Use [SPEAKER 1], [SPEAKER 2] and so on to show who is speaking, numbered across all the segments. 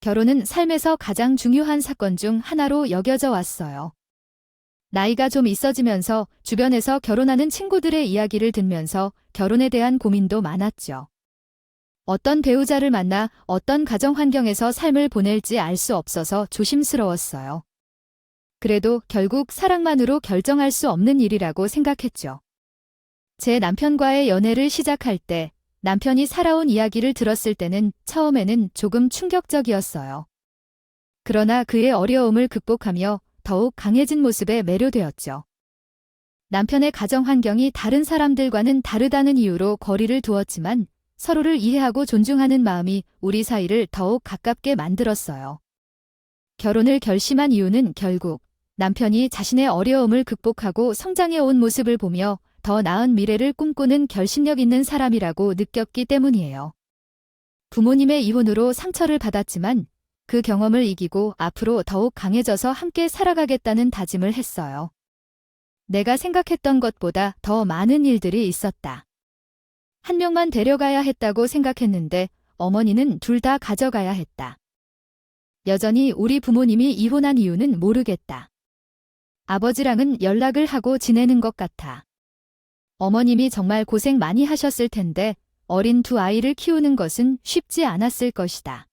[SPEAKER 1] 결혼은 삶에서 가장 중요한 사건 중 하나로 여겨져 왔어요. 나이가 좀 있어지면서 주변에서 결혼하는 친구들의 이야기를 듣면서 결혼에 대한 고민도 많았죠. 어떤 배우자를 만나 어떤 가정 환경에서 삶을 보낼지 알 수 없어서 조심스러웠어요. 그래도 결국 사랑만으로 결정할 수 없는 일이라고 생각했죠. 제 남편과의 연애를 시작할 때 남편이 살아온 이야기를 들었을 때는 처음에는 조금 충격적이었어요. 그러나 그의 어려움을 극복하며 더욱 강해진 모습에 매료되었죠. 남편의 가정 환경이 다른 사람들과는 다르다는 이유로 거리를 두었지만 서로를 이해하고 존중하는 마음이 우리 사이를 더욱 가깝게 만들었어요. 결혼을 결심한 이유는 결국 남편이 자신의 어려움을 극복하고 성장해 온 모습을 보며 더 나은 미래를 꿈꾸는 결심력 있는 사람이라고 느꼈기 때문이에요. 부모님의 이혼으로 상처를 받았지만 그 경험을 이기고 앞으로 더욱 강해져서 함께 살아가겠다는 다짐을 했어요. 내가 생각했던 것보다 더 많은 일들이 있었다. 한 명만 데려가야 했다고 생각했는데 어머니는 둘 다 가져가야 했다. 여전히 우리 부모님이 이혼한 이유는 모르겠다. 아버지랑은 연락을 하고 지내는 것 같아. 어머님이 정말 고생 많이 하셨을 텐데 어린 두 아이를 키우는 것은 쉽지 않았을 것이다.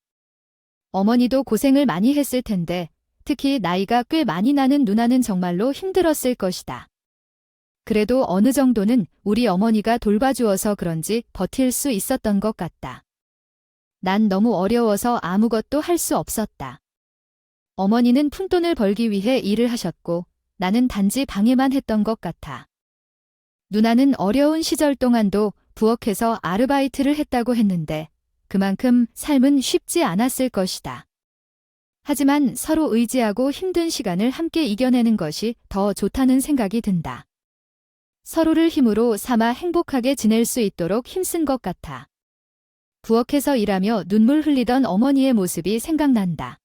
[SPEAKER 1] 어머니도 고생을 많이 했을 텐데 특히 나이가 꽤 많이 나는 누나는 정말로 힘들었을 것이다. 그래도 어느 정도는 우리 어머니가 돌봐주어서 그런지 버틸 수 있었던 것 같다. 난 너무 어려워서 아무것도 할 수 없었다. 어머니는 푼돈을 벌기 위해 일을 하셨고 나는 단지 방해만 했던 것 같아. 누나는 어려운 시절 동안도 부엌에서 아르바이트를 했다고 했는데 그만큼 삶은 쉽지 않았을 것이다. 하지만 서로 의지하고 힘든 시간을 함께 이겨내는 것이 더 좋다는 생각이 든다. 서로를 힘으로 삼아 행복하게 지낼 수 있도록 힘쓴 것 같아. 부엌에서 일하며 눈물 흘리던 어머니의 모습이 생각난다.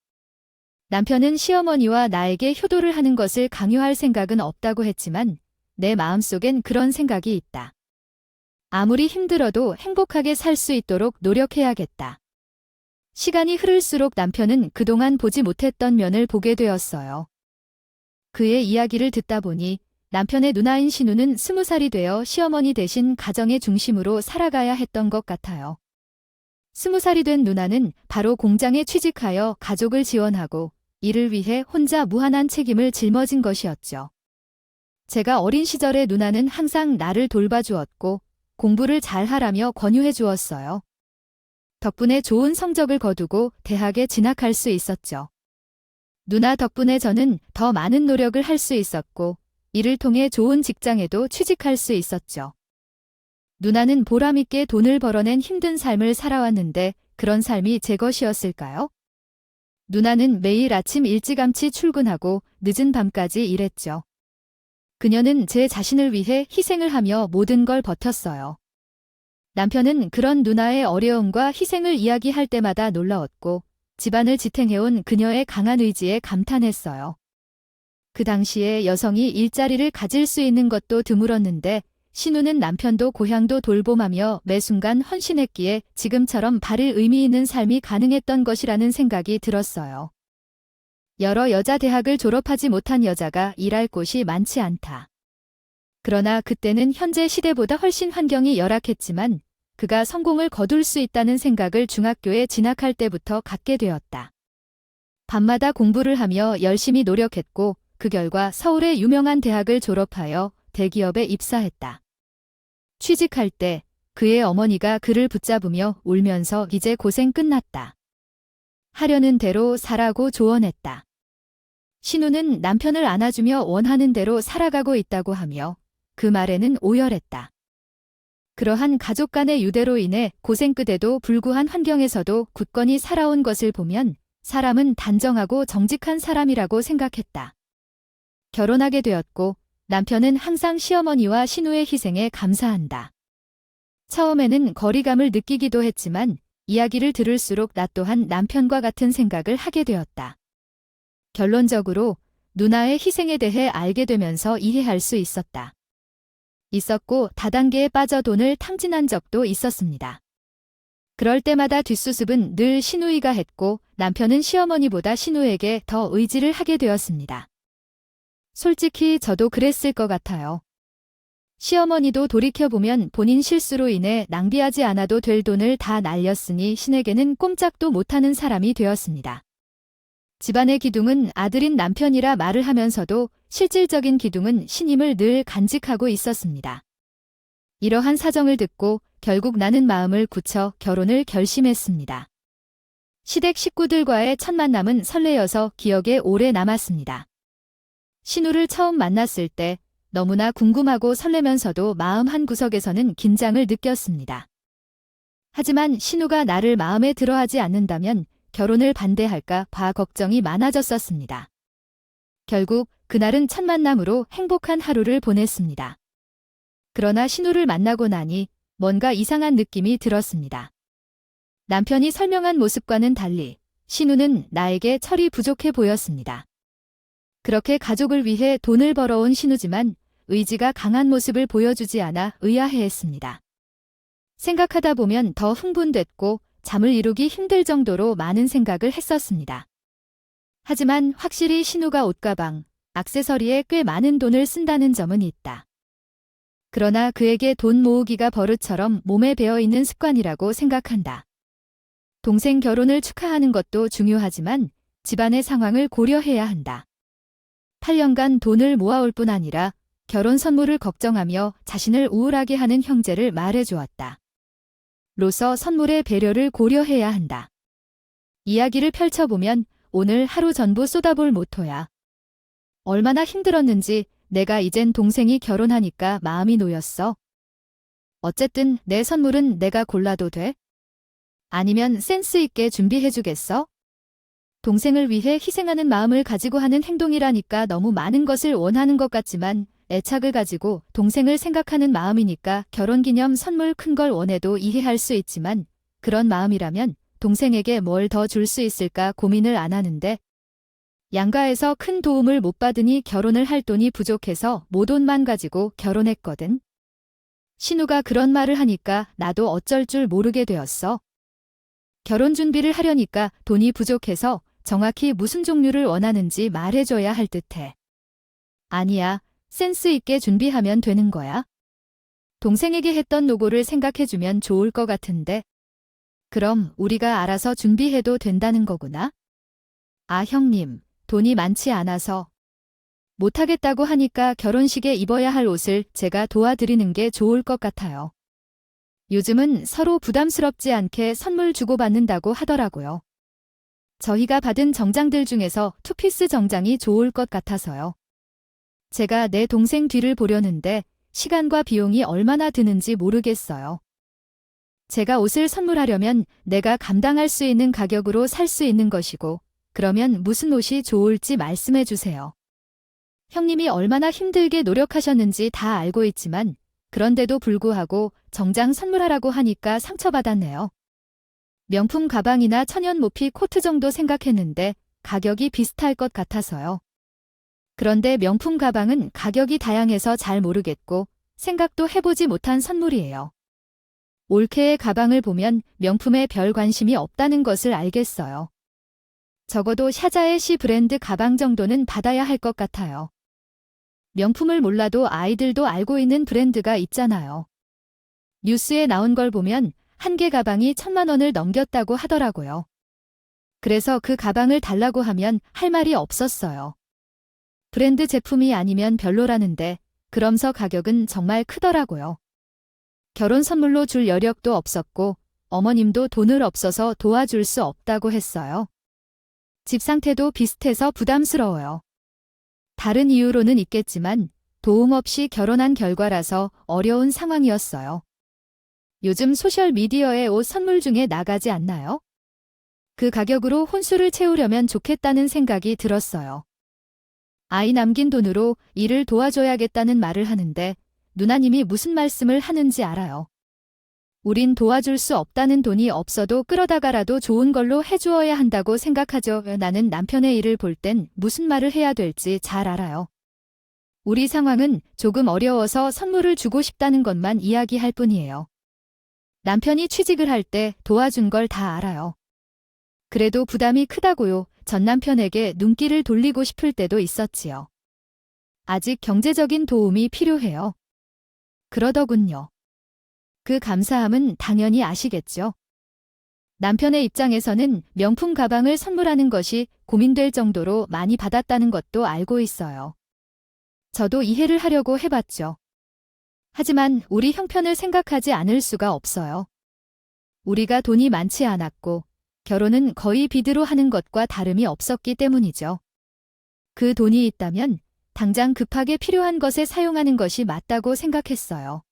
[SPEAKER 1] 남편은 시어머니와 나에게 효도를 하는 것을 강요할 생각은 없다고 했지만 내 마음속엔 그런 생각이 있다. 아무리 힘들어도 행복하게 살 수 있도록 노력해야겠다. 시간이 흐를수록 남편은 그동안 보지 못했던 면을 보게 되었어요. 그의 이야기를 듣다 보니 남편의 누나인 신우는 20살이 되어 시어머니 대신 가정의 중심으로 살아가야 했던 것 같아요. 20살이 된 누나는 바로 공장에 취직하여 가족을 지원하고 이를 위해 혼자 무한한 책임을 짊어진 것이었죠. 제가 어린 시절에 누나는 항상 나를 돌봐주었고 공부를 잘하라며 권유해 주었어요. 덕분에 좋은 성적을 거두고 대학에 진학할 수 있었죠. 누나 덕분에 저는 더 많은 노력을 할 수 있었고 이를 통해 좋은 직장에도 취직할 수 있었죠. 누나는 보람있게 돈을 벌어낸 힘든 삶을 살아왔는데 그런 삶이 제 것이었을까요? 누나는 매일 아침 일찌감치 출근하고 늦은 밤까지 일했죠. 그녀는 제 자신을 위해 희생을 하며 모든 걸 버텼어요. 남편은 그런 누나의 어려움과 희생을 이야기할 때마다 놀라웠고 집안을 지탱해온 그녀의 강한 의지에 감탄했어요. 그 당시에 여성이 일자리를 가질 수 있는 것도 드물었는데 신우는 남편도 고향도 돌봄하며 매 순간 헌신했기에 지금처럼 바를 의미 있는 삶이 가능했던 것이라는 생각이 들었어요. 여러 여자 대학을 졸업하지 못한 여자가 일할 곳이 많지 않다. 그러나 그때는 현재 시대보다 훨씬 환경이 열악했지만 그가 성공을 거둘 수 있다는 생각을 중학교에 진학할 때부터 갖게 되었다. 밤마다 공부를 하며 열심히 노력했고 그 결과 서울의 유명한 대학을 졸업하여 대기업에 입사했다. 취직할 때 그의 어머니가 그를 붙잡으며 울면서 이제 고생 끝났다. 하려는 대로 살라고 조언했다. 신우는 남편을 안아주며 원하는 대로 살아가고 있다고 하며 그 말에는 오열했다. 그러한 가족 간의 유대로 인해 고생 끝에도 불구한 환경에서도 굳건히 살아온 것을 보면 사람은 단정하고 정직한 사람이라고 생각했다. 결혼하게 되었고 남편은 항상 시어머니와 신우의 희생에 감사한다. 처음에는 거리감을 느끼기도 했지만 이야기를 들을수록 나 또한 남편과 같은 생각을 하게 되었다. 결론적으로 누나의 희생에 대해 알게 되면서 이해할 수 있었고 다단계에 빠져 돈을 탕진한 적도 있었습니다. 그럴 때마다 뒷수습은 늘 신우이가 했고 남편은 시어머니보다 신우에게 더 의지를 하게 되었습니다. 솔직히 저도 그랬을 것 같아요. 시어머니도 돌이켜보면 본인 실수로 인해 낭비하지 않아도 될 돈을 다 날렸으니 신에게는 꼼짝도 못하는 사람이 되었습니다. 집안의 기둥은 아들인 남편이라 말을 하면서도 실질적인 기둥은 신임을 늘 간직하고 있었습니다. 이러한 사정을 듣고 결국 나는 마음을 굳혀 결혼을 결심했습니다. 시댁 식구들과의 첫 만남은 설레여서 기억에 오래 남았습니다. 신우를 처음 만났을 때 너무나 궁금하고 설레면서도 마음 한구석에서는 긴장을 느꼈습니다. 하지만 신우가 나를 마음에 들어하지 않는다면 결혼을 반대할까 봐 걱정이 많아졌었습니다. 결국 그날은 첫 만남으로 행복한 하루를 보냈습니다. 그러나 신우를 만나고 나니 뭔가 이상한 느낌이 들었습니다. 남편이 설명한 모습과는 달리 신우는 나에게 철이 부족해 보였습니다. 그렇게 가족을 위해 돈을 벌어온 신우지만 의지가 강한 모습을 보여주지 않아 의아해했습니다. 생각하다 보면 더 흥분됐고 잠을 이루기 힘들 정도로 많은 생각을 했었습니다. 하지만 확실히 신우가 옷가방, 액세서리에 꽤 많은 돈을 쓴다는 점은 있다. 그러나 그에게 돈 모으기가 버릇처럼 몸에 배어있는 습관이라고 생각한다. 동생 결혼을 축하하는 것도 중요하지만 집안의 상황을 고려해야 한다. 8년간 돈을 모아올 뿐 아니라 결혼 선물을 걱정하며 자신을 우울하게 하는 형제를 말해주었다. 로서 선물의 배려를 고려해야 한다. 이야기를 펼쳐보면 오늘 하루 전부 쏟아볼 모토야. 얼마나 힘들었는지 내가 이젠 동생이 결혼하니까 마음이 놓였어. 어쨌든 내 선물은 내가 골라도 돼? 아니면 센스 있게 준비해주겠어? 동생을 위해 희생하는 마음을 가지고 하는 행동이라니까 너무 많은 것을 원하는 것 같지만 애착을 가지고 동생을 생각하는 마음이니까 결혼기념 선물 큰 걸 원해도 이해할 수 있지만 그런 마음이라면 동생에게 뭘 더 줄 수 있을까 고민을 안 하는데 양가에서 큰 도움을 못 받으니 결혼을 할 돈이 부족해서 모돈만 가지고 결혼했거든. 신우가 그런 말을 하니까 나도 어쩔 줄 모르게 되었어. 결혼 준비를 하려니까 돈이 부족해서 정확히 무슨 종류를 원하는지 말해줘야 할 듯해. 아니야, 센스 있게 준비하면 되는 거야. 동생에게 했던 노고를 생각해주면 좋을 것 같은데. 그럼 우리가 알아서 준비해도 된다는 거구나? 아, 형님, 돈이 많지 않아서. 못하겠다고 하니까 결혼식에 입어야 할 옷을 제가 도와드리는 게 좋을 것 같아요. 요즘은 서로 부담스럽지 않게 선물 주고받는다고 하더라고요. 저희가 받은 정장들 중에서 투피스 정장이 좋을 것 같아서요. 제가 내 동생 뒤를 보려는데 시간과 비용이 얼마나 드는지 모르겠어요. 제가 옷을 선물하려면 내가 감당할 수 있는 가격으로 살 수 있는 것이고, 그러면 무슨 옷이 좋을지 말씀해 주세요. 형님이 얼마나 힘들게 노력하셨는지 다 알고 있지만, 그런데도 불구하고 정장 선물하라고 하니까 상처받았네요. 명품 가방이나 천연 모피 코트 정도 생각했는데 가격이 비슷할 것 같아서요. 그런데 명품 가방은 가격이 다양해서 잘 모르겠고 생각도 해보지 못한 선물이에요. 올케의 가방을 보면 명품에 별 관심이 없다는 것을 알겠어요. 적어도 샤자의 시 브랜드 가방 정도는 받아야 할 것 같아요. 명품을 몰라도 아이들도 알고 있는 브랜드가 있잖아요. 뉴스에 나온 걸 보면 한 개 가방이 1,000만 원을 넘겼다고 하더라고요. 그래서 그 가방을 달라고 하면 할 말이 없었어요. 브랜드 제품이 아니면 별로라는데 그러면서 가격은 정말 크더라고요. 결혼 선물로 줄 여력도 없었고 어머님도 돈을 없어서 도와줄 수 없다고 했어요. 집 상태도 비슷해서 부담스러워요. 다른 이유로는 있겠지만 도움 없이 결혼한 결과라서 어려운 상황이었어요. 요즘 소셜미디어에 옷 선물 중에 나가지 않나요? 그 가격으로 혼수를 채우려면 좋겠다는 생각이 들었어요. 아이 남긴 돈으로 일을 도와줘야겠다는 말을 하는데 누나님이 무슨 말씀을 하는지 알아요. 우린 도와줄 수 없다는 돈이 없어도 끌어다가라도 좋은 걸로 해주어야 한다고 생각하죠. 나는 남편의 일을 볼 땐 무슨 말을 해야 될지 잘 알아요. 우리 상황은 조금 어려워서 선물을 주고 싶다는 것만 이야기할 뿐이에요. 남편이 취직을 할 때 도와준 걸 다 알아요. 그래도 부담이 크다고요. 전 남편에게 눈길을 돌리고 싶을 때도 있었지요. 아직 경제적인 도움이 필요해요. 그러더군요. 그 감사함은 당연히 아시겠죠? 남편의 입장에서는 명품 가방을 선물하는 것이 고민될 정도로 많이 받았다는 것도 알고 있어요. 저도 이해를 하려고 해봤죠. 하지만 우리 형편을 생각하지 않을 수가 없어요. 우리가 돈이 많지 않았고 결혼은 거의 빚으로 하는 것과 다름이 없었기 때문이죠. 그 돈이 있다면 당장 급하게 필요한 것에 사용하는 것이 맞다고 생각했어요.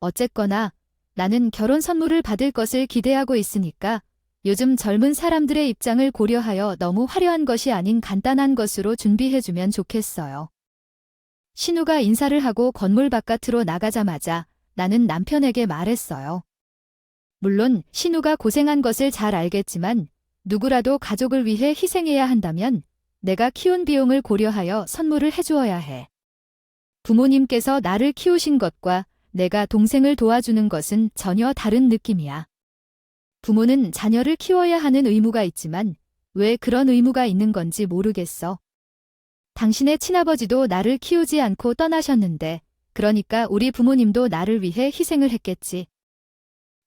[SPEAKER 1] 어쨌거나 나는 결혼 선물을 받을 것을 기대하고 있으니까 요즘 젊은 사람들의 입장을 고려하여 너무 화려한 것이 아닌 간단한 것으로 준비해주면 좋겠어요. 신우가 인사를 하고 건물 바깥으로 나가자마자 나는 남편에게 말했어요. 물론 신우가 고생한 것을 잘 알겠지만 누구라도 가족을 위해 희생해야 한다면 내가 키운 비용을 고려하여 선물을 해주어야 해. 부모님께서 나를 키우신 것과 내가 동생을 도와주는 것은 전혀 다른 느낌이야. 부모는 자녀를 키워야 하는 의무가 있지만 왜 그런 의무가 있는 건지 모르겠어. 당신의 친아버지도 나를 키우지 않고 떠나셨는데 그러니까 우리 부모님도 나를 위해 희생을 했겠지.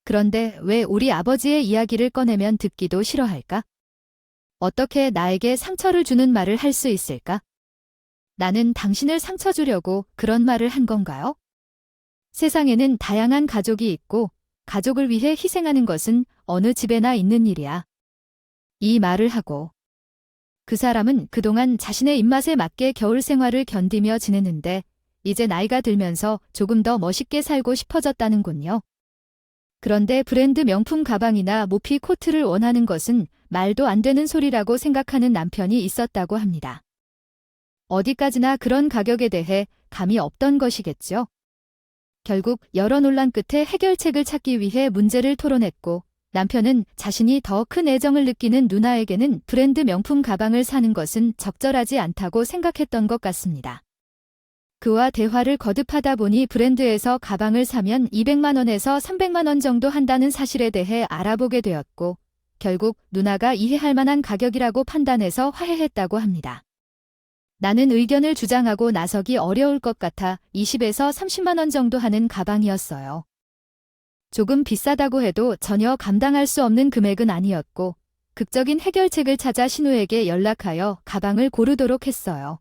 [SPEAKER 1] 그런데 왜 우리 아버지의 이야기를 꺼내면 듣기도 싫어할까? 어떻게 나에게 상처를 주는 말을 할 수 있을까? 나는 당신을 상처 주려고 그런 말을 한 건가요? 세상에는 다양한 가족이 있고 가족을 위해 희생하는 것은 어느 집에나 있는 일이야. 이 말을 하고 그 사람은 그동안 자신의 입맛에 맞게 겨울 생활을 견디며 지내는데 이제 나이가 들면서 조금 더 멋있게 살고 싶어졌다는군요. 그런데 브랜드 명품 가방이나 모피 코트를 원하는 것은 말도 안 되는 소리라고 생각하는 남편이 있었다고 합니다. 어디까지나 그런 가격에 대해 감이 없던 것이겠죠. 결국 여러 논란 끝에 해결책을 찾기 위해 문제를 토론했고 남편은 자신이 더 큰 애정을 느끼는 누나에게는 브랜드 명품 가방을 사는 것은 적절하지 않다고 생각했던 것 같습니다. 그와 대화를 거듭하다 보니 브랜드에서 가방을 사면 200만 원에서 300만 원 정도 한다는 사실에 대해 알아보게 되었고 결국 누나가 이해할 만한 가격이라고 판단해서 화해했다고 합니다. 나는 의견을 주장하고 나서기 어려울 것 같아 20에서 30만 원 정도 하는 가방이었어요. 조금 비싸다고 해도 전혀 감당할 수 없는 금액은 아니었고 극적인 해결책을 찾아 신우에게 연락하여 가방을 고르도록 했어요.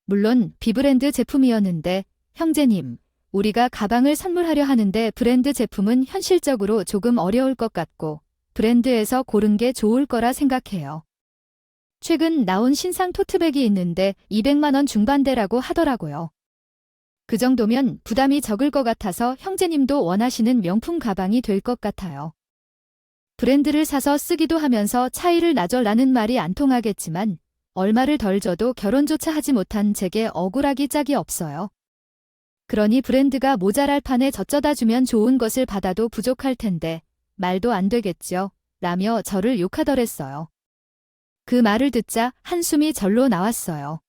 [SPEAKER 1] 물론 비브랜드 제품이었는데 형제님, 우리가 가방을 선물하려 하는데 브랜드 제품은 현실적으로 조금 어려울 것 같고 브랜드에서 고른 게 좋을 거라 생각해요. 최근 나온 신상 토트백이 있는데 200만 원 중반대라고 하더라고요. 그 정도면 부담이 적을 것 같아서 형제님도 원하시는 명품 가방이 될 것 같아요. 브랜드를 사서 쓰기도 하면서 차이를 나절라는 말이 안 통하겠지만 얼마를 덜 줘도 결혼조차 하지 못한 제게 억울하기 짝이 없어요. 그러니 브랜드가 모자랄 판에 젖져다 주면 좋은 것을 받아도 부족할 텐데 말도 안 되겠죠. 라며 저를 욕하더랬어요. 그 말을 듣자 한숨이 절로 나왔어요.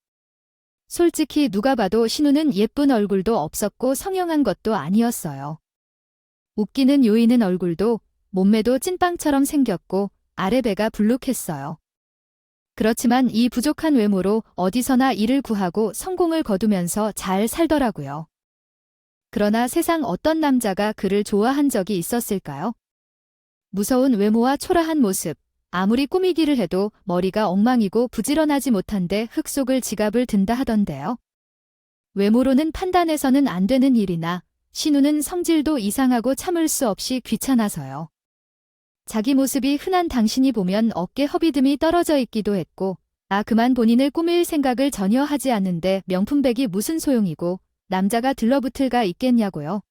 [SPEAKER 1] 솔직히 누가 봐도 신우는 예쁜 얼굴도 없었고 성형한 것도 아니었어요. 웃기는 요인은 얼굴도 몸매도 찐빵처럼 생겼고 아래배가 불룩했어요. 그렇지만 이 부족한 외모로 어디서나 일을 구하고 성공을 거두면서 잘 살더라고요. 그러나 세상 어떤 남자가 그를 좋아한 적이 있었을까요? 무서운 외모와 초라한 모습, 아무리 꾸미기를 해도 머리가 엉망이고 부지런하지 못한데 흙 속을 지갑을 든다 하던데요. 외모로는 판단해서는 안 되는 일이나 신우는 성질도 이상하고 참을 수 없이 귀찮아서요. 자기 모습이 흔한 당신이 보면 어깨 허비듬이 떨어져 있기도 했고 그만 본인을 꾸밀 생각을 전혀 하지 않는데 명품백이 무슨 소용이고 남자가 들러붙을가 있겠냐고요.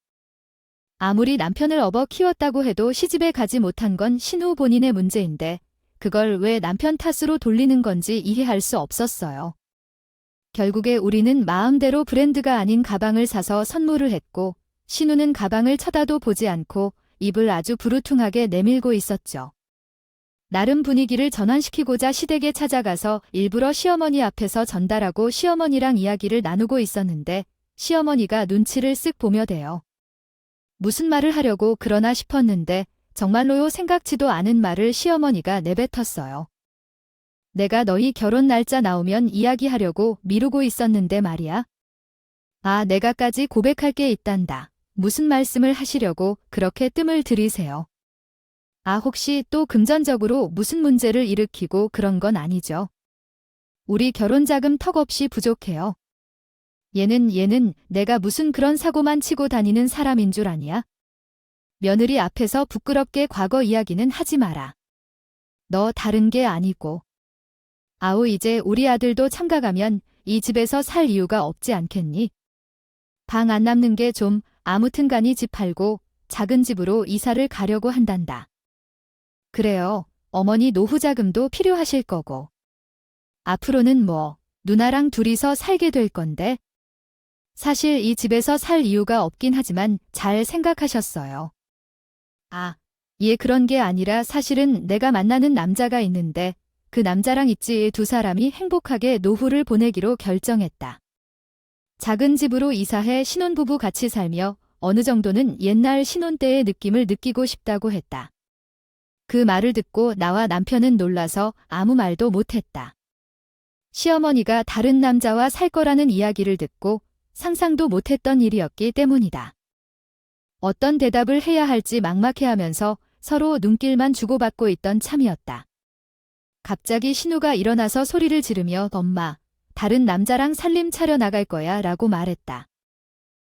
[SPEAKER 1] 아무리 남편을 업어 키웠다고 해도 시집에 가지 못한 건 신우 본인의 문제인데 그걸 왜 남편 탓으로 돌리는 건지 이해할 수 없었어요. 결국에 우리는 마음대로 브랜드가 아닌 가방을 사서 선물을 했고 신우는 가방을 쳐다도 보지 않고 입을 아주 부르퉁하게 내밀고 있었죠. 나름 분위기를 전환시키고자 시댁에 찾아가서 일부러 시어머니 앞에서 전달하고 시어머니랑 이야기를 나누고 있었는데 시어머니가 눈치를 쓱 보며 대요. 무슨 말을 하려고 그러나 싶었는데 정말로요 생각지도 않은 말을 시어머니가 내뱉었어요. 내가 너희 결혼 날짜 나오면 이야기하려고 미루고 있었는데 말이야. 아, 내가까지 고백할 게 있단다. 무슨 말씀을 하시려고 그렇게 뜸을 들이세요? 아, 혹시 또 금전적으로 무슨 문제를 일으키고 그런 건 아니죠? 우리 결혼 자금 턱없이 부족해요. 얘는 내가 무슨 그런 사고만 치고 다니는 사람인 줄 아냐? 며느리 앞에서 부끄럽게 과거 이야기는 하지 마라. 너 다른 게 아니고. 아우, 이제 우리 아들도 참가가면 이 집에서 살 이유가 없지 않겠니? 방 안 남는 게 좀 아무튼 간이 집 팔고 작은 집으로 이사를 가려고 한단다. 그래요. 어머니 노후 자금도 필요하실 거고. 앞으로는 뭐 누나랑 둘이서 살게 될 건데. 사실 이 집에서 살 이유가 없긴 하지만 잘 생각하셨어요. 아, 예, 그런 게 아니라 사실은 내가 만나는 남자가 있는데 그 남자랑 있지 두 사람이 행복하게 노후를 보내기로 결정했다. 작은 집으로 이사해 신혼부부 같이 살며 어느 정도는 옛날 신혼 때의 느낌을 느끼고 싶다고 했다. 그 말을 듣고 나와 남편은 놀라서 아무 말도 못했다. 시어머니가 다른 남자와 살 거라는 이야기를 듣고 상상도 못했던 일이었기 때문이다. 어떤 대답을 해야 할지 막막해하면서 서로 눈길만 주고받고 있던 참이었다. 갑자기 신우가 일어나서 소리를 지르며 엄마, 다른 남자랑 살림 차려 나갈 거야 라고 말했다.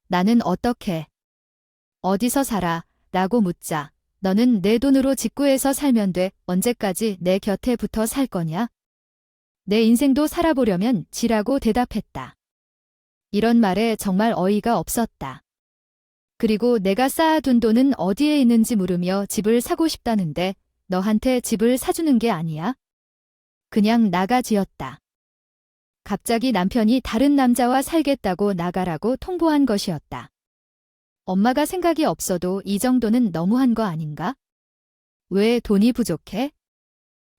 [SPEAKER 1] 나는 어떻게? 어디서 살아? 라고 묻자 너는 내 돈으로 직구해서 살면 돼. 언제까지 내 곁에 붙어 살 거냐? 내 인생도 살아보려면 지라고 대답했다. 이런 말에 정말 어이가 없었다. 그리고 내가 쌓아둔 돈은 어디에 있는지 물으며 집을 사고 싶다는데 너한테 집을 사주는 게 아니야? 그냥 나가지였다. 갑자기 남편이 다른 남자와 살겠다고 나가라고 통보한 것이었다. 엄마가 생각이 없어도 이 정도는 너무한 거 아닌가? 왜 돈이 부족해?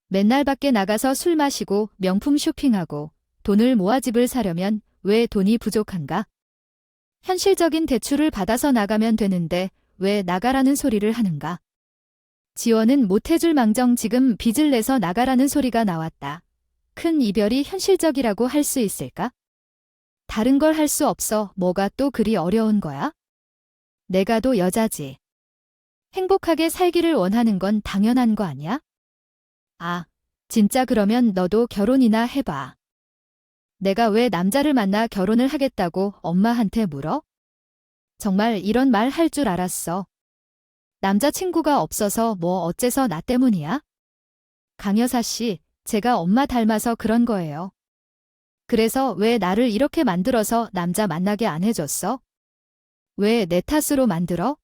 [SPEAKER 1] 맨날 밖에 나가서 술 마시고 명품 쇼핑하고 돈을 모아 집을 사려면 왜 돈이 부족한가? 현실적인 대출을 받아서 나가면 되는데 왜 나가라는 소리를 하는가? 지원은 못해줄 망정 지금 빚을 내서 나가라는 소리가 나왔다. 큰 이별이 현실적이라고 할 수 있을까? 다른 걸 할 수 없어. 뭐가 또 그리 어려운 거야? 내가도 여자지. 행복하게 살기를 원하는 건 당연한 거 아니야? 아, 진짜 그러면 너도 결혼이나 해봐. 내가 왜 남자를 만나 결혼을 하겠다고 엄마한테 물어? 정말 이런 말 할 줄 알았어. 남자친구가 없어서 뭐 어째서 나 때문이야? 강여사 씨, 제가 엄마 닮아서 그런 거예요. 그래서 왜 나를 이렇게 만들어서 남자 만나게 안 해줬어? 왜 내 탓으로 만들어?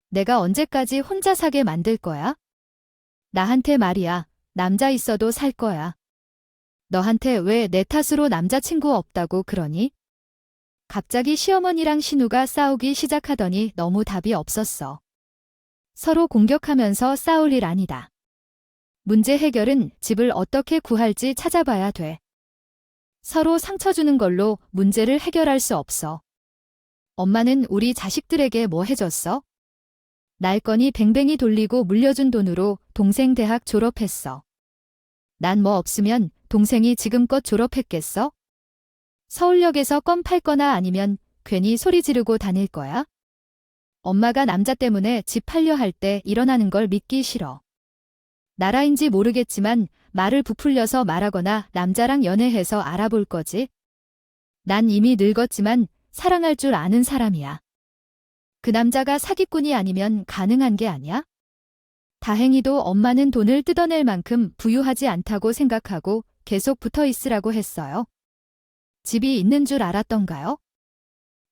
[SPEAKER 1] 내가 언제까지 혼자 사게 만들 거야? 나한테 말이야. 남자 있어도 살 거야. 너한테 왜 내 탓으로 남자친구 없다고 그러니? 갑자기 시어머니랑 신우가 싸우기 시작하더니 너무 답이 없었어. 서로 공격하면서 싸울 일 아니다. 문제 해결은 집을 어떻게 구할지 찾아봐야 돼. 서로 상처 주는 걸로 문제를 해결할 수 없어. 엄마는 우리 자식들에게 뭐 해줬어? 날거니 뱅뱅이 돌리고 물려준 돈으로 동생 대학 졸업했어. 난 뭐 없으면 동생이 지금껏 졸업했겠어? 서울역에서 껌 팔거나 아니면 괜히 소리 지르고 다닐 거야? 엄마가 남자 때문에 집 팔려 할 때 일어나는 걸 믿기 싫어. 나라인지 모르겠지만 말을 부풀려서 말하거나 남자랑 연애해서 알아볼 거지. 난 이미 늙었지만 사랑할 줄 아는 사람이야. 그 남자가 사기꾼이 아니면 가능한 게 아니야? 다행히도 엄마는 돈을 뜯어낼 만큼 부유하지 않다고 생각하고 계속 붙어 있으라고 했어요. 집이 있는 줄 알았던가요?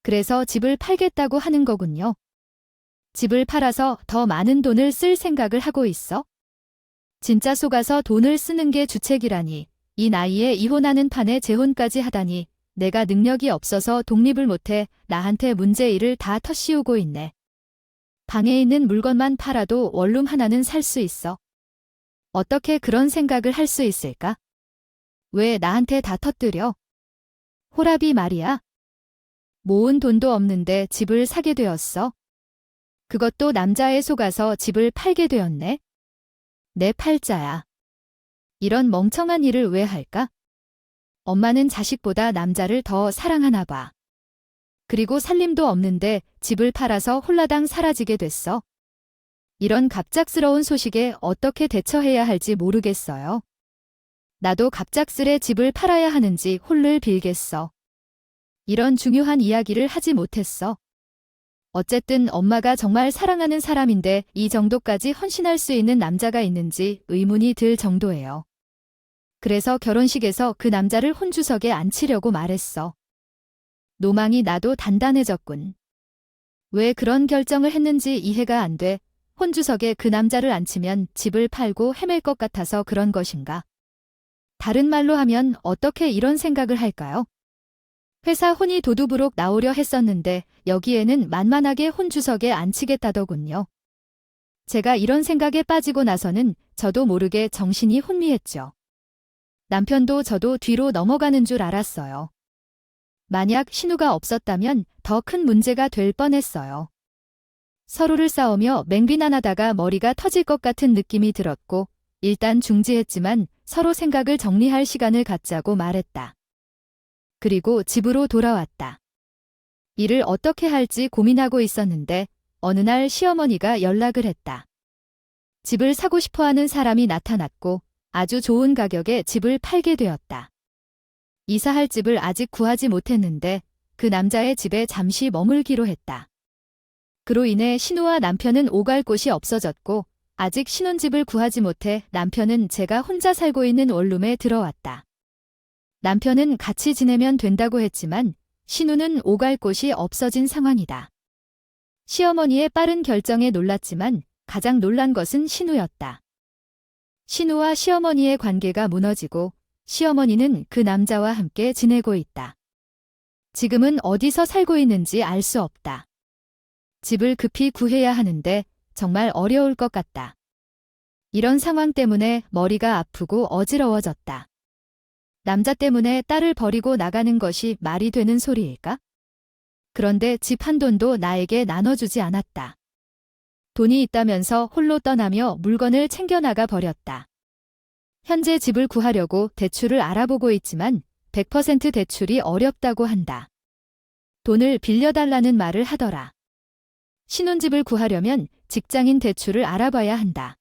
[SPEAKER 1] 그래서 집을 팔겠다고 하는 거군요. 집을 팔아서 더 많은 돈을 쓸 생각을 하고 있어? 진짜 속아서 돈을 쓰는 게 주책이라니. 이 나이에 이혼하는 판에 재혼까지 하다니. 내가 능력이 없어서 독립을 못해 나한테 문제일을 다 터씌우고 있네. 방에 있는 물건만 팔아도 원룸 하나는 살 수 있어. 어떻게 그런 생각을 할 수 있을까? 왜 나한테 다 터뜨려? 호랍이 말이야. 모은 돈도 없는데 집을 사게 되었어. 그것도 남자에 속아서 집을 팔게 되었네. 내 팔자야. 이런 멍청한 일을 왜 할까? 엄마는 자식보다 남자를 더 사랑하나 봐. 그리고 살림도 없는데 집을 팔아서 홀라당 사라지게 됐어. 이런 갑작스러운 소식에 어떻게 대처해야 할지 모르겠어요. 나도 갑작스레 집을 팔아야 하는지 홀를 빌겠어. 이런 중요한 이야기를 하지 못했어. 어쨌든 엄마가 정말 사랑하는 사람인데 이 정도까지 헌신할 수 있는 남자가 있는지 의문이 들 정도예요. 그래서 결혼식에서 그 남자를 혼주석에 앉히려고 말했어. 노망이 나도 단단해졌군. 왜 그런 결정을 했는지 이해가 안 돼. 혼주석에 그 남자를 앉히면 집을 팔고 헤맬 것 같아서 그런 것인가? 다른 말로 하면 어떻게 이런 생각을 할까요? 회사 혼이 도두부록 나오려 했었는데 여기에는 만만하게 혼주석에 앉히겠다더군요. 제가 이런 생각에 빠지고 나서는 저도 모르게 정신이 혼미했죠. 남편도 저도 뒤로 넘어가는 줄 알았어요. 만약 신우가 없었다면 더 큰 문제가 될 뻔했어요. 서로를 싸우며 맹비난하다가 머리가 터질 것 같은 느낌이 들었고 일단 중지했지만 서로 생각을 정리할 시간을 갖자고 말했다. 그리고 집으로 돌아왔다. 일을 어떻게 할지 고민하고 있었는데 어느 날 시어머니가 연락을 했다. 집을 사고 싶어하는 사람이 나타났고 아주 좋은 가격에 집을 팔게 되었다. 이사할 집을 아직 구하지 못했는데 그 남자의 집에 잠시 머물기로 했다. 그로 인해 신우와 남편은 오갈 곳이 없어졌고 아직 신혼집을 구하지 못해 남편은 제가 혼자 살고 있는 원룸에 들어왔다. 남편은 같이 지내면 된다고 했지만 신우는 오갈 곳이 없어진 상황이다. 시어머니의 빠른 결정에 놀랐지만 가장 놀란 것은 신우였다. 신우와 시어머니의 관계가 무너지고 시어머니는 그 남자와 함께 지내고 있다. 지금은 어디서 살고 있는지 알 수 없다. 집을 급히 구해야 하는데 정말 어려울 것 같다. 이런 상황 때문에 머리가 아프고 어지러워졌다. 남자 때문에 딸을 버리고 나가는 것이 말이 되는 소리일까? 그런데 집 한 돈도 나에게 나눠주지 않았다. 돈이 있다면서 홀로 떠나며 물건을 챙겨나가 버렸다. 현재 집을 구하려고 대출을 알아보고 있지만 100% 대출이 어렵다고 한다. 돈을 빌려달라는 말을 하더라. 신혼집을 구하려면 직장인 대출을 알아봐야 한다.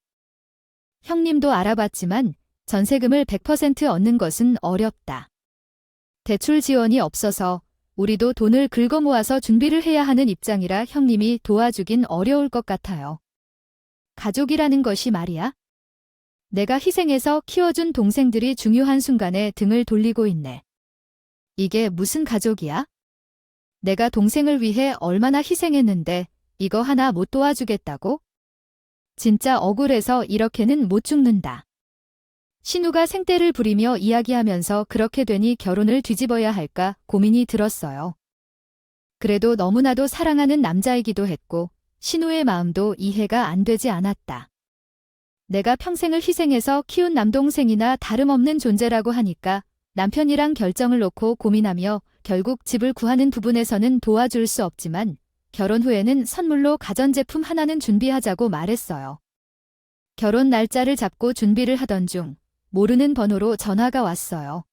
[SPEAKER 1] 형님도 알아봤지만 전세금을 100% 얻는 것은 어렵다. 대출 지원이 없어서 우리도 돈을 긁어 모아서 준비를 해야 하는 입장이라 형님이 도와주긴 어려울 것 같아요. 가족이라는 것이 말이야. 내가 희생해서 키워준 동생들이 중요한 순간에 등을 돌리고 있네. 이게 무슨 가족이야? 내가 동생을 위해 얼마나 희생했는데 이거 하나 못 도와주겠다고? 진짜 억울해서 이렇게는 못 죽는다. 신우가 생떼를 부리며 이야기하면서 그렇게 되니 결혼을 뒤집어야 할까 고민이 들었어요. 그래도 너무나도 사랑하는 남자이기도 했고 신우의 마음도 이해가 안 되지 않았다. 내가 평생을 희생해서 키운 남동생이나 다름없는 존재라고 하니까 남편이랑 결정을 놓고 고민하며 결국 집을 구하는 부분에서는 도와줄 수 없지만 결혼 후에는 선물로 가전제품 하나는 준비하자고 말했어요. 결혼 날짜를 잡고 준비를 하던 중 모르는 번호로 전화가 왔어요.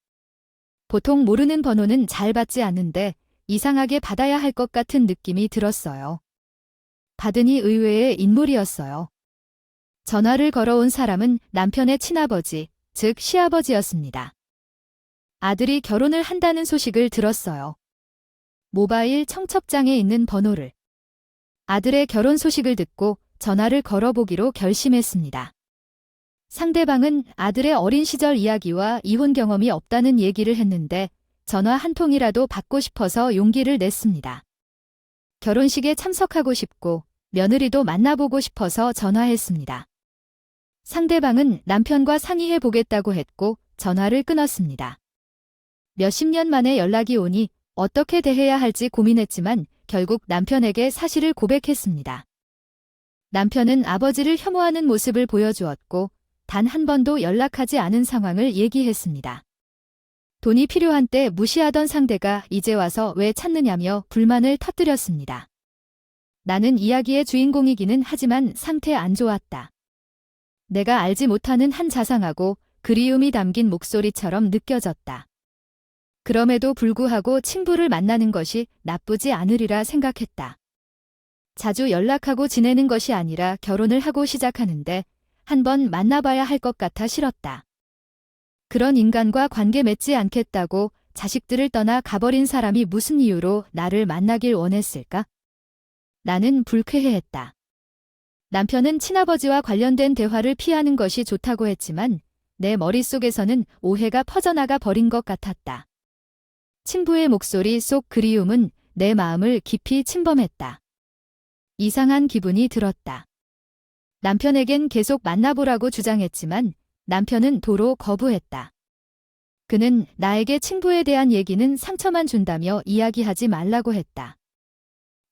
[SPEAKER 1] 보통 모르는 번호는 잘 받지 않는데 이상하게 받아야 할 것 같은 느낌이 들었어요. 받으니 의외의 인물이었어요. 전화를 걸어온 사람은 남편의 친아버지, 즉 시아버지였습니다. 아들이 결혼을 한다는 소식을 들었어요. 모바일 청첩장에 있는 번호를. 아들의 결혼 소식을 듣고 전화를 걸어보기로 결심했습니다. 상대방은 아들의 어린 시절 이야기와 이혼 경험이 없다는 얘기를 했는데 전화 한 통이라도 받고 싶어서 용기를 냈습니다. 결혼식에 참석하고 싶고 며느리도 만나보고 싶어서 전화했습니다. 상대방은 남편과 상의해 보겠다고 했고 전화를 끊었습니다. 몇십 년 만에 연락이 오니 어떻게 대해야 할지 고민했지만 결국 남편에게 사실을 고백했습니다. 남편은 아버지를 혐오하는 모습을 보여주었고 단 한 번도 연락하지 않은 상황을 얘기했습니다. 돈이 필요한 때 무시하던 상대가 이제 와서 왜 찾느냐며 불만을 터뜨렸습니다. 나는 이야기의 주인공이기는 하지만 상태 안 좋았다. 내가 알지 못하는 한 자상하고 그리움이 담긴 목소리처럼 느껴졌다. 그럼에도 불구하고 친부를 만나는 것이 나쁘지 않으리라 생각했다. 자주 연락하고 지내는 것이 아니라 결혼을 하고 시작하는데 한번 만나봐야 할 것 같아 싫었다. 그런 인간과 관계 맺지 않겠다고 자식들을 떠나 가버린 사람이 무슨 이유로 나를 만나길 원했을까? 나는 불쾌해했다. 남편은 친아버지와 관련된 대화를 피하는 것이 좋다고 했지만 내 머릿속에서는 오해가 퍼져나가 버린 것 같았다. 친부의 목소리 속 그리움은 내 마음을 깊이 침범했다. 이상한 기분이 들었다. 남편에겐 계속 만나보라고 주장했지만 남편은 도로 거부했다. 그는 나에게 친부에 대한 얘기는 상처만 준다며 이야기하지 말라고 했다.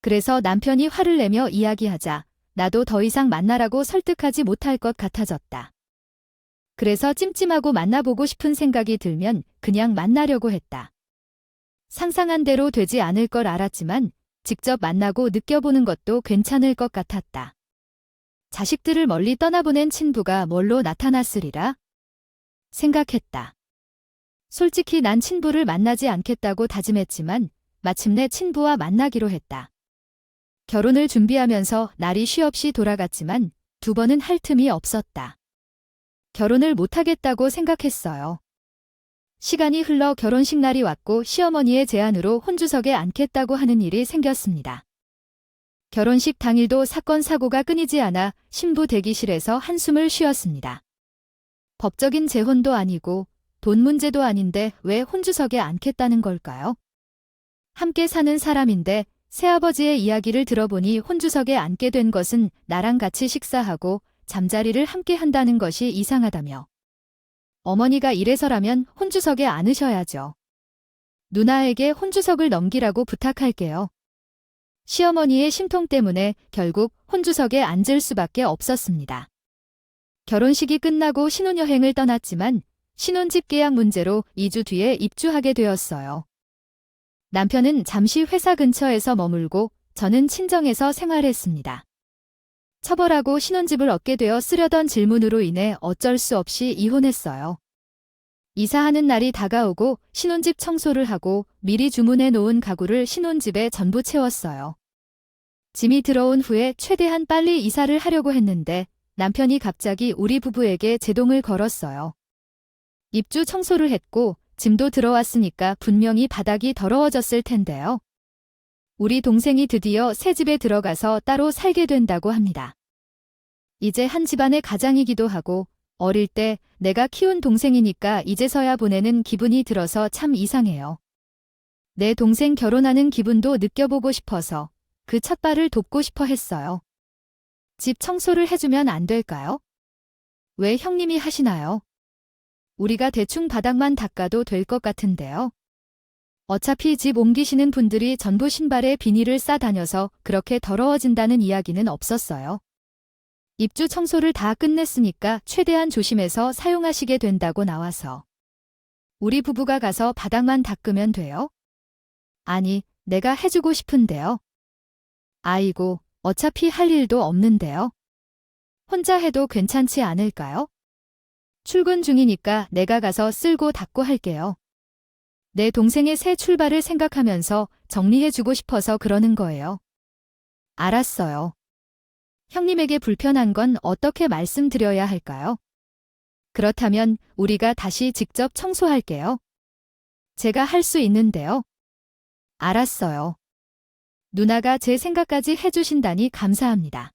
[SPEAKER 1] 그래서 남편이 화를 내며 이야기하자 나도 더 이상 만나라고 설득하지 못할 것 같아졌다. 그래서 찜찜하고 만나보고 싶은 생각이 들면 그냥 만나려고 했다. 상상한 대로 되지 않을 걸 알았지만 직접 만나고 느껴보는 것도 괜찮을 것 같았다. 자식들을 멀리 떠나보낸 친부가 뭘로 나타났으리라 생각했다. 솔직히 난 친부를 만나지 않겠다고 다짐했지만 마침내 친부와 만나기로 했다. 결혼을 준비하면서 날이 쉬없이 돌아갔지만 2번은 할 틈이 없었다. 결혼을 못하겠다고 생각했어요. 시간이 흘러 결혼식 날이 왔고 시어머니의 제안으로 혼주석에 앉겠다고 하는 일이 생겼습니다. 결혼식 당일도 사건 사고가 끊이지 않아 신부 대기실에서 한숨을 쉬었습니다. 법적인 재혼도 아니고 돈 문제도 아닌데 왜 혼주석에 앉겠다는 걸까요? 함께 사는 사람인데 새아버지의 이야기를 들어보니 혼주석에 앉게 된 것은 나랑 같이 식사하고 잠자리를 함께 한다는 것이 이상하다며. 어머니가 이래서라면 혼주석에 앉으셔야죠. 누나에게 혼주석을 넘기라고 부탁할게요. 시어머니의 심통 때문에 결국 혼주석에 앉을 수밖에 없었습니다. 결혼식이 끝나고 신혼여행을 떠났지만 신혼집 계약 문제로 2주 뒤에 입주하게 되었어요. 남편은 잠시 회사 근처에서 머물고 저는 친정에서 생활했습니다. 처벌하고 신혼집을 얻게 되어 쓰려던 질문으로 인해 어쩔 수 없이 이혼했어요. 이사하는 날이 다가오고 신혼집 청소를 하고 미리 주문해 놓은 가구를 신혼집에 전부 채웠어요. 짐이 들어온 후에 최대한 빨리 이사를 하려고 했는데 남편이 갑자기 우리 부부에게 제동을 걸었어요. 입주 청소를 했고 짐도 들어왔으니까 분명히 바닥이 더러워졌을 텐데요. 우리 동생이 드디어 새 집에 들어가서 따로 살게 된다고 합니다. 이제 한 집안의 가장이기도 하고 어릴 때 내가 키운 동생이니까 이제서야 보내는 기분이 들어서 참 이상해요. 내 동생 결혼하는 기분도 느껴보고 싶어서 그 첫발을 돕고 싶어 했어요. 집 청소를 해주면 안 될까요? 왜 형님이 하시나요? 우리가 대충 바닥만 닦아도 될 것 같은데요. 어차피 집 옮기시는 분들이 전부 신발에 비닐을 싸다녀서 그렇게 더러워진다는 이야기는 없었어요. 입주 청소를 다 끝냈으니까 최대한 조심해서 사용하시게 된다고 나와서. 우리 부부가 가서 바닥만 닦으면 돼요? 아니, 내가 해주고 싶은데요. 아이고, 어차피 할 일도 없는데요. 혼자 해도 괜찮지 않을까요? 출근 중이니까 내가 가서 쓸고 닦고 할게요. 내 동생의 새 출발을 생각하면서 정리해주고 싶어서 그러는 거예요. 알았어요. 형님에게 불편한 건 어떻게 말씀드려야 할까요? 그렇다면 우리가 다시 직접 청소할게요. 제가 할 수 있는데요. 알았어요. 누나가 제 생각까지 해주신다니 감사합니다.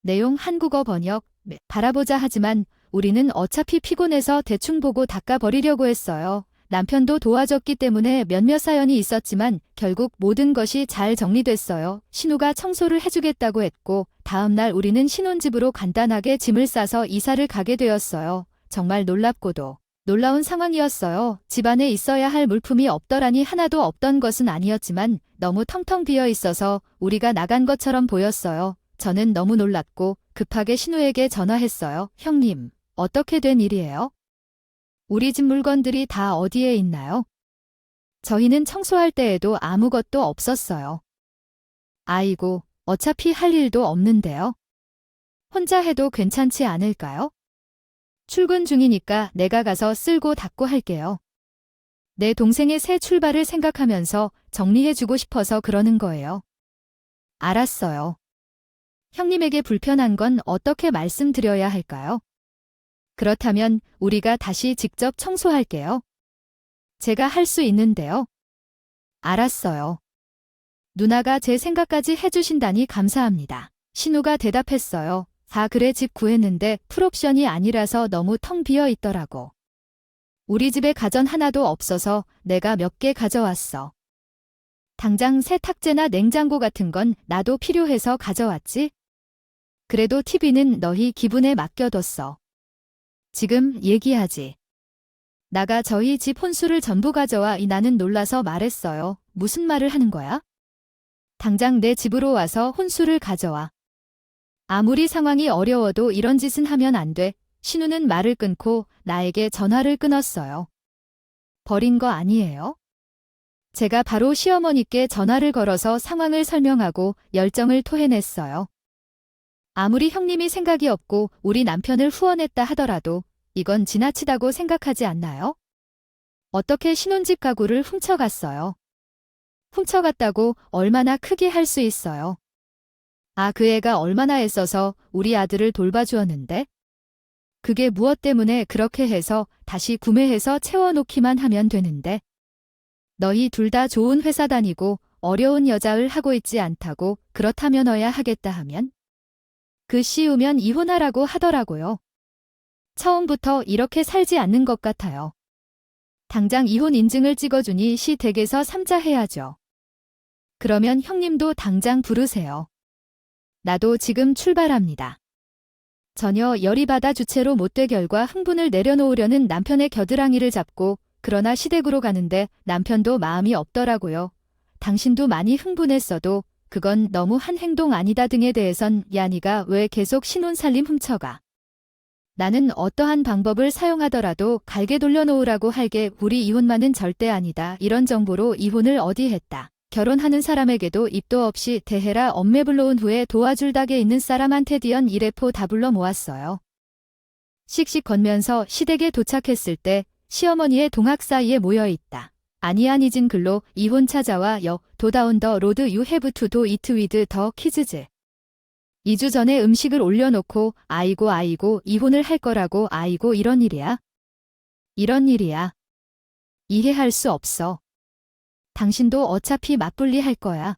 [SPEAKER 1] 내용 한국어 번역, 바라보자 하지만 우리는 어차피 피곤해서 대충 보고 닦아버리려고 했어요. 남편도 도와줬기 때문에 몇몇 사연이 있었지만 결국 모든 것이 잘 정리됐어요. 신우가 청소를 해주겠다고 했고 다음날 우리는 신혼집으로 간단하게 짐을 싸서 이사를 가게 되었어요. 정말 놀랍고도 놀라운 상황이었어요. 집안에 있어야 할 물품이 없더라니 하나도 없던 것은 아니었지만 너무 텅텅 비어 있어서 우리가 나간 것처럼 보였어요. 저는 너무 놀랐고 급하게 신우에게 전화했어요. 형님, 어떻게 된 일이에요? 우리 집 물건들이 다 어디에 있나요? 저희는 청소할 때에도 아무것도 없었어요. 아이고, 어차피 할 일도 없는데요. 혼자 해도 괜찮지 않을까요? 출근 중이니까 내가 가서 쓸고 닦고 할게요. 내 동생의 새 출발을 생각하면서 정리해주고 싶어서 그러는 거예요. 알았어요. 형님에게 불편한 건 어떻게 말씀드려야 할까요? 그렇다면 우리가 다시 직접 청소할게요. 제가 할 수 있는데요. 알았어요. 누나가 제 생각까지 해주신다니 감사합니다. 신우가 대답했어요. 그래 집 구했는데 풀옵션이 아니라서 너무 텅 비어 있더라고. 우리 집에 가전 하나도 없어서 내가 몇 개 가져왔어. 당장 세탁재나 냉장고 같은 건 나도 필요해서 가져왔지? 그래도 TV는 너희 기분에 맡겨뒀어. 지금 얘기하지. 나가 저희 집 혼수를 전부 가져와 나는 놀라서 말했어요. 무슨 말을 하는 거야? 당장 내 집으로 와서 혼수를 가져와. 아무리 상황이 어려워도 이런 짓은 하면 안 돼. 신우는 말을 끊고 나에게 전화를 끊었어요. 버린 거 아니에요? 제가 바로 시어머니께 전화를 걸어서 상황을 설명하고 열정을 토해냈어요. 아무리 형님이 생각이 없고 우리 남편을 후원했다 하더라도 이건 지나치다고 생각하지 않나요? 어떻게 신혼집 가구를 훔쳐갔어요? 훔쳐갔다고 얼마나 크게 할 수 있어요? 그 애가 얼마나 애써서 우리 아들을 돌봐주었는데? 그게 무엇 때문에 그렇게 해서 다시 구매해서 채워놓기만 하면 되는데? 너희 둘 다 좋은 회사 다니고 어려운 여자을 하고 있지 않다고 그렇다면 어야 하겠다 하면? 그 씌우면 이혼하라고 하더라고요. 처음부터 이렇게 살지 않는 것 같아요. 당장 이혼 인증을 찍어주니 시 댁에서 삼자 해야죠. 그러면 형님도 당장 부르세요. 나도 지금 출발합니다. 전혀 열이 받아 주체로 못돼 결과 흥분을 내려놓으려는 남편의 겨드랑이를 잡고 그러나 시댁으로 가는데 남편도 마음이 없더라고요. 당신도 많이 흥분했어도 그건 너무 한 행동 아니다 등에 대해선 야 니가 왜 계속 신혼살림 훔쳐가. 나는 어떠한 방법을 사용하더라도 갈게 돌려놓으라고 할게 우리 이혼만은 절대 아니다. 이런 정보로 이혼을 어디 했다. 결혼하는 사람에게도 입도 없이 대해라 엄매 불러온 후에 도와줄 닭에 있는 사람한테 디언 1회포 다 불러 모았어요. 씩씩 건면서 시댁에 도착했을 때 시어머니의 동학 사이에 모여있다. 아니진 글로 이혼 찾아와 도다운 더 로드 유 해브 투 도 이트 위드 더 키즈즈. 2주 전에 음식을 올려놓고 아이고 이혼을 할 거라고 아이고 이런 일이야? 이런 일이야. 이해할 수 없어. 당신도 어차피 맞불리 할 거야.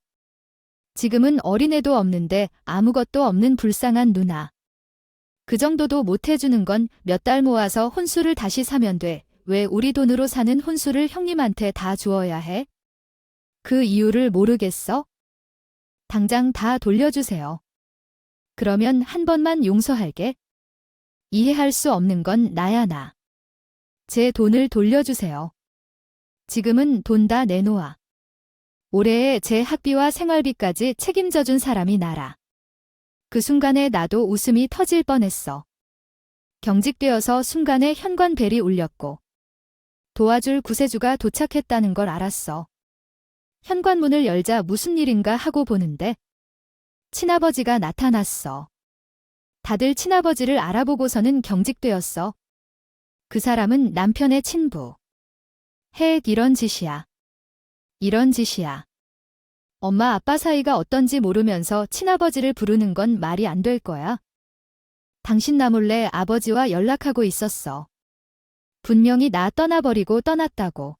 [SPEAKER 1] 지금은 어린애도 없는데 아무것도 없는 불쌍한 누나. 그 정도도 못 해주는 건 몇 달 모아서 혼수를 다시 사면 돼. 왜 우리 돈으로 사는 혼수를 형님한테 다 주어야 해? 그 이유를 모르겠어? 당장 다 돌려주세요. 그러면 한 번만 용서할게. 이해할 수 없는 건 나야 나. 제 돈을 돌려주세요. 지금은 돈 다 내놓아. 올해의 제 학비와 생활비까지 책임져준 사람이 나라. 그 순간에 나도 웃음이 터질 뻔했어. 경직되어서 순간에 현관벨이 울렸고 도와줄 구세주가 도착했다는 걸 알았어. 현관문을 열자 무슨 일인가 하고 보는데 친아버지가 나타났어. 다들 친아버지를 알아보고서는 경직되었어. 그 사람은 남편의 친부. 이런 짓이야. 이런 짓이야. 엄마 아빠 사이가 어떤지 모르면서 친아버지를 부르는 건 말이 안 될 거야. 당신 나 몰래 아버지와 연락하고 있었어. 분명히 나 떠나버리고 떠났다고.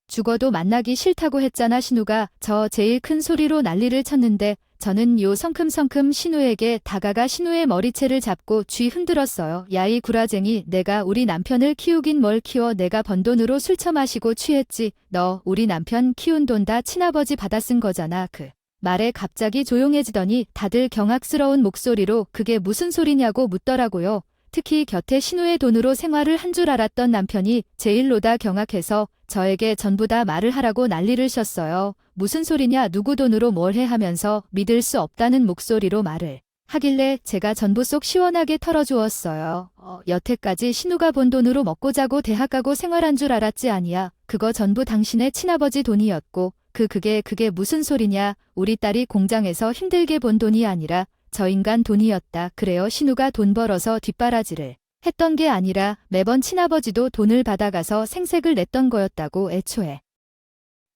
[SPEAKER 1] 죽어도 만나기 싫다고 했잖아. 신우가 저 제일 큰 소리로 난리를 쳤는데 저는 요 성큼성큼 신우에게 다가가 신우의 머리채를 잡고 쥐 흔들었어요. 야이 구라쟁이, 내가 우리 남편을 키우긴 뭘 키워. 내가 번 돈으로 술 처마시고 취했지. 너 우리 남편 키운 돈 다 친아버지 받아 쓴 거잖아. 그 말에 갑자기 조용해지더니 다들 경악스러운 목소리로 그게 무슨 소리냐고 묻더라고요. 특히 곁에 신우의 돈으로 생활을 한 줄 알았던 남편이 제일로다 경악해서 저에게 전부 다 말을 하라고 난리를 셨어요. 무슨 소리냐, 누구 돈으로 뭘 해 하면서 믿을 수 없다는 목소리로 말을 하길래 제가 전부 속 시원하게 털어주었어요. 여태까지 신우가 번 돈으로 먹고 자고 대학 가고 생활한 줄 알았지 아니야. 그거 전부 당신의 친아버지 돈이었고 그게 무슨 소리냐. 우리 딸이 공장에서 힘들게 번 돈이 아니라 저 인간 돈이었다. 그래요. 신우가 돈 벌어서 뒷바라지를 했던 게 아니라 매번 친아버지도 돈을 받아가서 생색을 냈던 거였다고. 애초에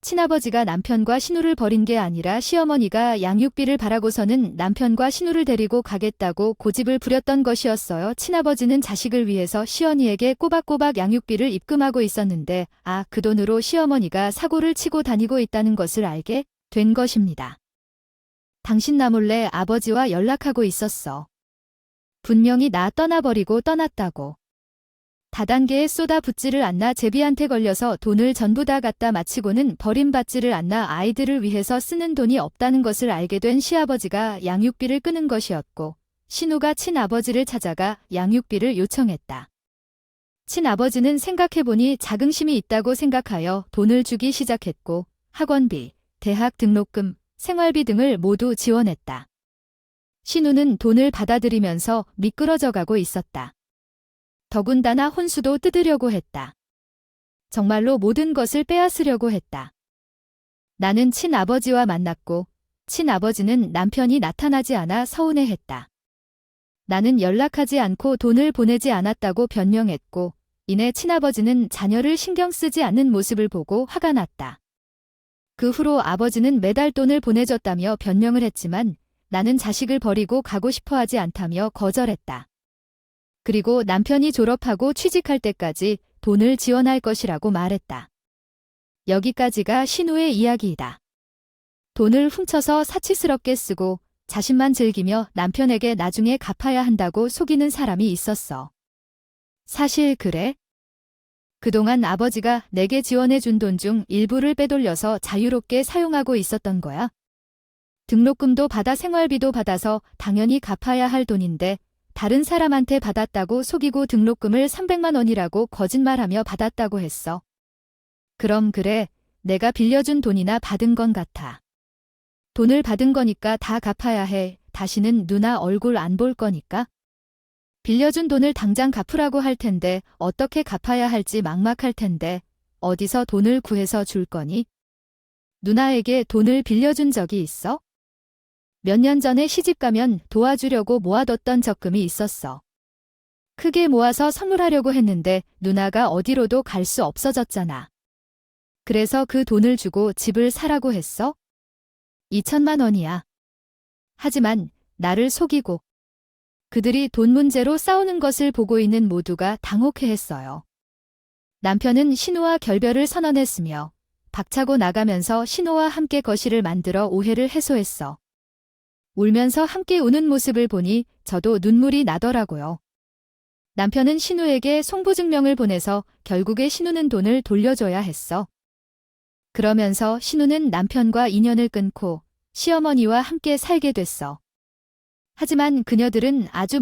[SPEAKER 1] 친아버지가 남편과 신우를 버린 게 아니라 시어머니가 양육비를 바라고서는 남편과 신우를 데리고 가겠다고 고집을 부렸던 것이었어요. 친아버지는 자식을 위해서 시어머니에게 꼬박꼬박 양육비를 입금하고 있었는데 그 돈으로 시어머니가 사고를 치고 다니고 있다는 것을 알게 된 것입니다. 당신 나 몰래 아버지와 연락하고 있었어. 분명히 나 떠나버리고 떠났다고. 다단계에 쏟아붓지를 않나. 제비한테 걸려서 돈을 전부 다 갖다 마치고는 버림받지를 않나. 아이들을 위해서 쓰는 돈이 없다는 것을 알게 된 시아버지가 양육비를 끄는 것이었고 신우가 친아버지를 찾아가 양육비를 요청했다. 친아버지는 생각해보니 자긍심이 있다고 생각하여 돈을 주기 시작했고 학원비, 대학 등록금, 생활비 등을 모두 지원했다. 신우는 돈을 받아들이면서 미끄러져 가고 있었다. 더군다나 혼수도 뜯으려고 했다. 정말로 모든 것을 빼앗으려고 했다. 나는 친아버지와 만났고 친아버지는 남편이 나타나지 않아 서운해했다. 나는 연락하지 않고 돈을 보내지 않았다고 변명했고 이내 친아버지는 자녀를 신경 쓰지 않는 모습을 보고 화가 났다. 그 후로 아버지는 매달 돈을 보내줬다며 변명을 했지만 나는 자식을 버리고 가고 싶어 하지 않다며 거절했다. 그리고 남편이 졸업하고 취직할 때까지 돈을 지원할 것이라고 말했다. 여기까지가 신우의 이야기이다. 돈을 훔쳐서 사치스럽게 쓰고 자신만 즐기며 남편에게 나중에 갚아야 한다고 속이는 사람이 있었어. 사실 그래? 그동안 아버지가 내게 지원해준 돈 중 일부를 빼돌려서 자유롭게 사용하고 있었던 거야. 등록금도 받아 생활비도 받아서 당연히 갚아야 할 돈인데 다른 사람한테 받았다고 속이고 등록금을 300만 원이라고 거짓말하며 받았다고 했어. 그럼 그래, 내가 빌려준 돈이나 받은 건 같아. 돈을 받은 거니까 다 갚아야 해. 다시는 누나 얼굴 안 볼 거니까. 빌려준 돈을 당장 갚으라고 할 텐데 어떻게 갚아야 할지 막막할 텐데 어디서 돈을 구해서 줄 거니? 누나에게 돈을 빌려준 적이 있어? 몇 년 전에 시집가면 도와주려고 모아뒀던 적금이 있었어. 크게 모아서 선물하려고 했는데 누나가 어디로도 갈 수 없어졌잖아. 그래서 그 돈을 주고 집을 사라고 했어? 2천만 원이야. 하지만 나를 속이고 그들이 돈 문제로 싸우는 것을 보고 있는 모두가 당혹해했어요. 남편은 신우와 결별을 선언했으며 박차고 나가면서 신우와 함께 거실을 만들어 오해를 해소했어. 울면서 함께 우는 모습을 보니 저도 눈물이 나더라고요. 남편은 신우에게 송부증명을 보내서 결국에 신우는 돈을 돌려줘야 했어. 그러면서 신우는 남편과 인연을 끊고 시어머니와 함께 살게 됐어. 하지만 그녀들은 아주